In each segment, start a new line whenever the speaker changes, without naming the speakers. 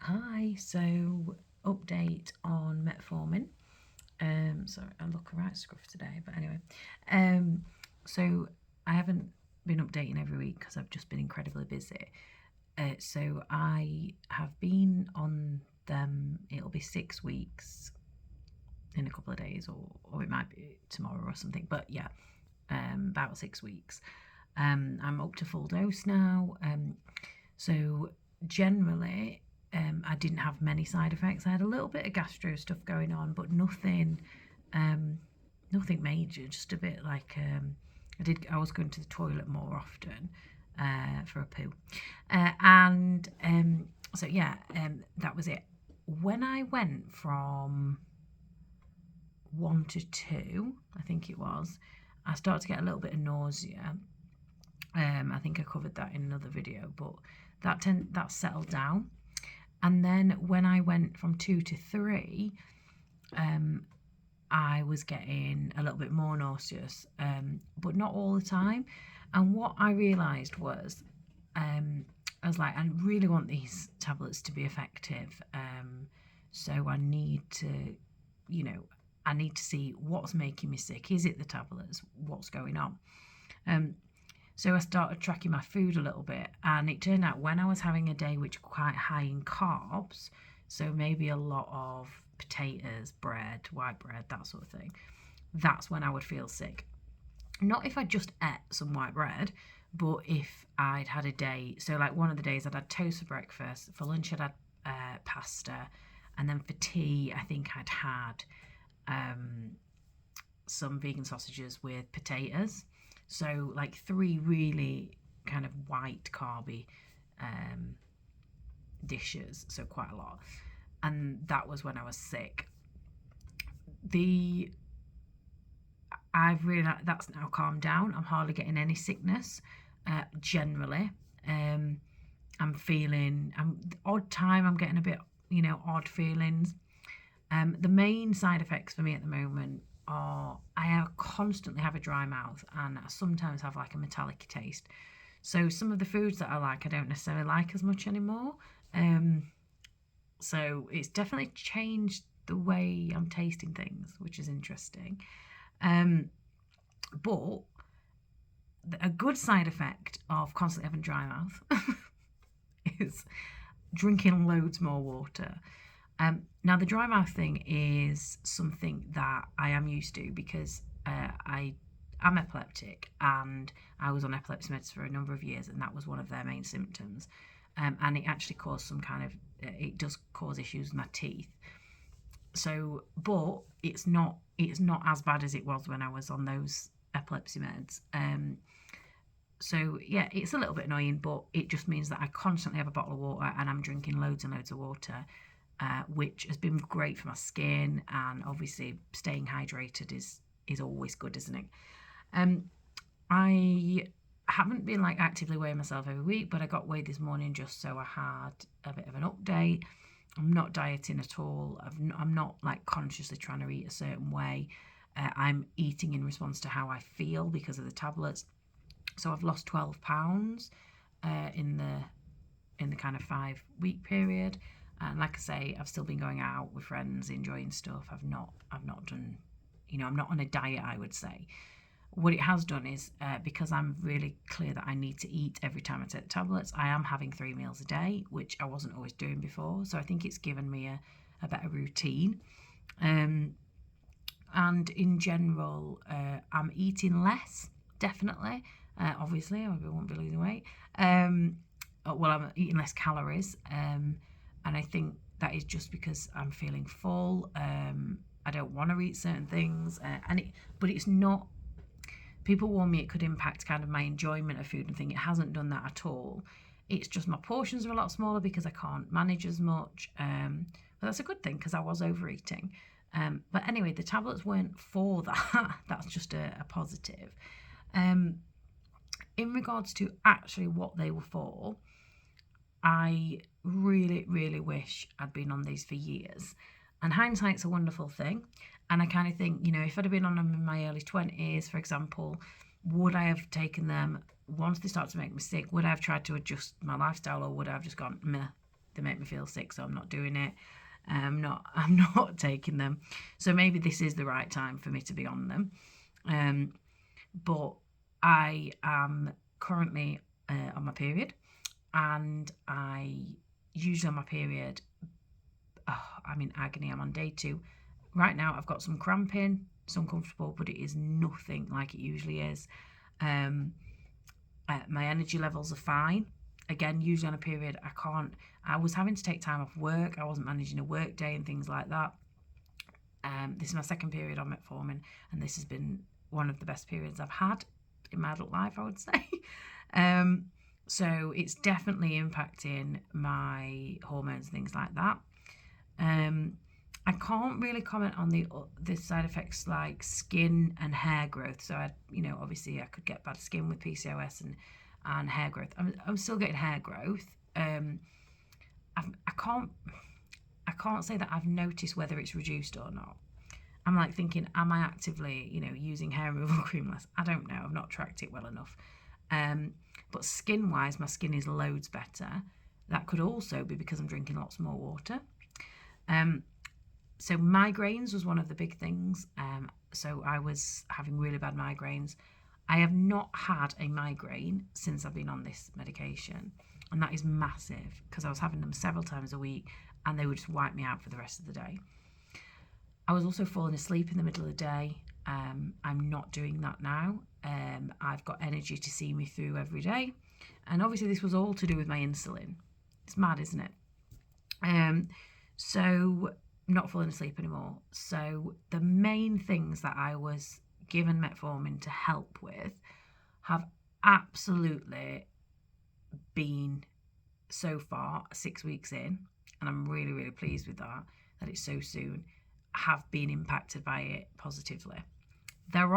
Hi, so update on Metformin. Sorry, I look right scruff today, but anyway. So I haven't been updating every week because I've just been incredibly busy. So I have been on them, it'll be 6 weeks in a couple of days, or it might be tomorrow or something, but yeah, about 6 weeks. I'm up to full dose now. So generally, I didn't have many side effects. I had a little bit of gastro stuff going on, but nothing major. Just a bit like I was going to the toilet more often for a poo, so yeah, that was it. When I went from 1 to 2, I think it was, I started to get a little bit of nausea. I think I covered that in another video, but that settled down. And then when I went from 2 to 3, I was getting a little bit more nauseous, but not all the time. And what I realised was, I was like, I really want these tablets to be effective. So I need to, I need to see what's making me sick. Is it the tablets? What's going on? So I started tracking my food a little bit, and it turned out when I was having a day which was quite high in carbs, so maybe a lot of potatoes, bread, white bread, that sort of thing, that's when I would feel sick. Not if I just ate some white bread, but if I'd had a day, so like one of the days I'd had toast for breakfast, for lunch I'd had pasta, and then for tea I think I'd had some vegan sausages with potatoes. So like 3 really kind of white carby dishes, so quite a lot. And that was when I was sick. That's now calmed down. I'm hardly getting any sickness generally. I'm feeling, odd time I'm getting a bit, odd feelings. The main side effects for me at the moment I constantly have a dry mouth, and I sometimes have like a metallic taste. So some of the foods that I like, I don't necessarily like as much anymore. So it's definitely changed the way I'm tasting things, which is interesting. But a good side effect of constantly having dry mouth is drinking loads more water. Now, the dry mouth thing is something that I am used to because I'm epileptic, and I was on epilepsy meds for a number of years, and that was one of their main symptoms. And it actually caused it does cause issues with my teeth. So, but it's not as bad as it was when I was on those epilepsy meds. So yeah, it's a little bit annoying, but it just means that I constantly have a bottle of water, and I'm drinking loads and loads of water. Which has been great for my skin, and obviously staying hydrated is always good, isn't it? I haven't been like actively weighing myself every week, but I got weighed this morning just so I had a bit of an update. I'm not dieting at all. I'm not like consciously trying to eat a certain way. I'm eating in response to how I feel because of the tablets. So I've lost 12 pounds in the kind of 5-week period. And like I say, I've still been going out with friends, enjoying stuff. I've not done, I'm not on a diet, I would say. What it has done is, because I'm really clear that I need to eat every time I take the tablets, I am having 3 meals a day, which I wasn't always doing before. So I think it's given me a better routine. And in general, I'm eating less, definitely. Obviously, I won't be losing weight. I'm eating less calories. And I think that is just because I'm feeling full. I don't want to eat certain things, but it's not. People warn me it could impact kind of my enjoyment of food and thing. It hasn't done that at all. It's just my portions are a lot smaller because I can't manage as much. But that's a good thing because I was overeating. But anyway, the tablets weren't for that. That's just a positive. In regards to actually what they were for, I really, really wish I'd been on these for years. And hindsight's a wonderful thing. And I kind of think, if I'd have been on them in my early 20s, for example, would I have taken them once they start to make me sick? Would I have tried to adjust my lifestyle, or would I have just gone, meh, they make me feel sick, so I'm not doing it. I'm not taking them. So maybe this is the right time for me to be on them. But I am currently on my period, and I usually on my period, I'm in agony. I'm on day 2. Right now I've got some cramping, it's uncomfortable, but it is nothing like it usually is. My energy levels are fine. Again, usually on a period, I was having to take time off work. I wasn't managing a work day and things like that. This is my second period on metformin, and this has been one of the best periods I've had in my adult life, I would say. So it's definitely impacting my hormones and things like that. I can't really comment on the side effects like skin and hair growth. So obviously I could get bad skin with PCOS and hair growth. I'm still getting hair growth. I can't say that I've noticed whether it's reduced or not. I'm like thinking, am I actively, using hair removal cream less? I don't know. I've not tracked it well enough. But skin-wise, my skin is loads better. That could also be because I'm drinking lots more water. So migraines was one of the big things. So I was having really bad migraines. I have not had a migraine since I've been on this medication. And that is massive because I was having them several times a week and they would just wipe me out for the rest of the day. I was also falling asleep in the middle of the day. I'm not doing that now. I've got energy to see me through every day. And obviously this was all to do with my insulin. It's mad, isn't it? So I'm not falling asleep anymore. So the main things that I was given metformin to help with have absolutely been, so far, 6 weeks in, and I'm really, really pleased with that it's so soon, have been impacted by it positively. There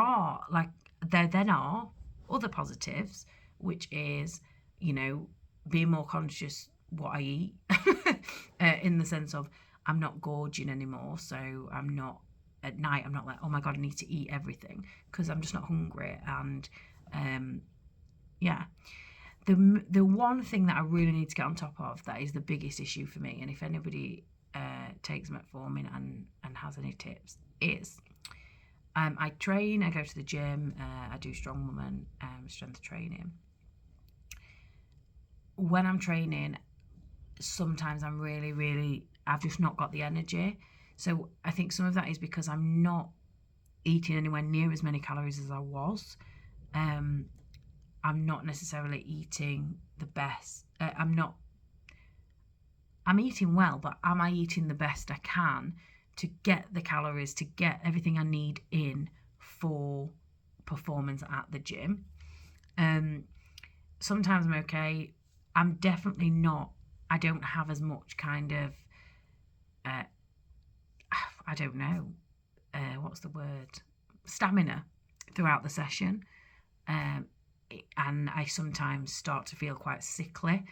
then are other positives, which is, being more conscious what I eat, in the sense of I'm not gorging anymore, so I'm not, at night, I'm not like, oh my God, I need to eat everything, because I'm just not hungry. And the one thing that I really need to get on top of, that is the biggest issue for me, and if anybody takes metformin and has any tips, is I train, I go to the gym, I do strongwoman strength training. When I'm training, sometimes I'm really, really, I've just not got the energy. So I think some of that is because I'm not eating anywhere near as many calories as I was. I'm not necessarily eating the best. I'm eating well, but am I eating the best I can to get the calories, to get everything I need in for performance at the gym? Sometimes I'm okay. I'm definitely not, I don't have as much kind of, I don't know, what's the word? Stamina throughout the session. And I sometimes start to feel quite sickly.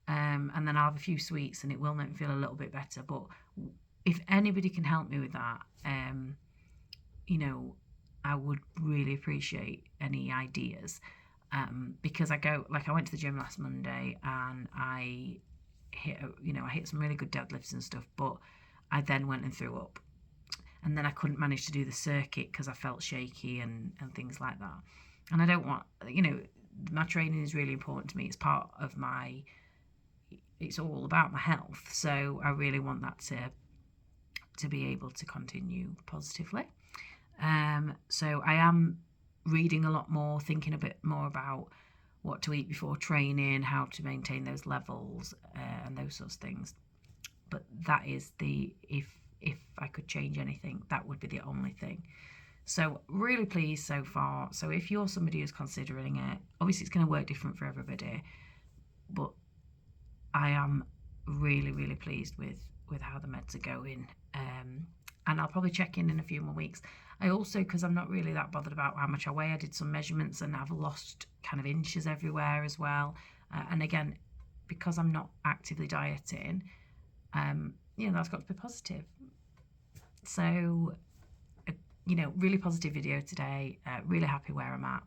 And then I'll have a few sweets and it will make me feel a little bit better. But if anybody can help me with that, I would really appreciate any ideas. Because I went to the gym last Monday and I hit some really good deadlifts and stuff, but I then went and threw up. And then I couldn't manage to do the circuit because I felt shaky and things like that. And I don't want, my training is really important to me. It's part of it's all about my health. So I really want that to be able to continue positively. So I am reading a lot more, thinking a bit more about what to eat before training, how to maintain those levels, and those sorts of things. But that is if I could change anything, that would be the only thing. So really pleased so far. So if you're somebody who's considering it, obviously it's going to work different for everybody, but I am really, really pleased with how the meds are going. And I'll probably check in a few more weeks. I also, because I'm not really that bothered about how much I weigh, I did some measurements and I've lost kind of inches everywhere as well. And again, because I'm not actively dieting, that's got to be positive. So, really positive video today. Really happy where I'm at.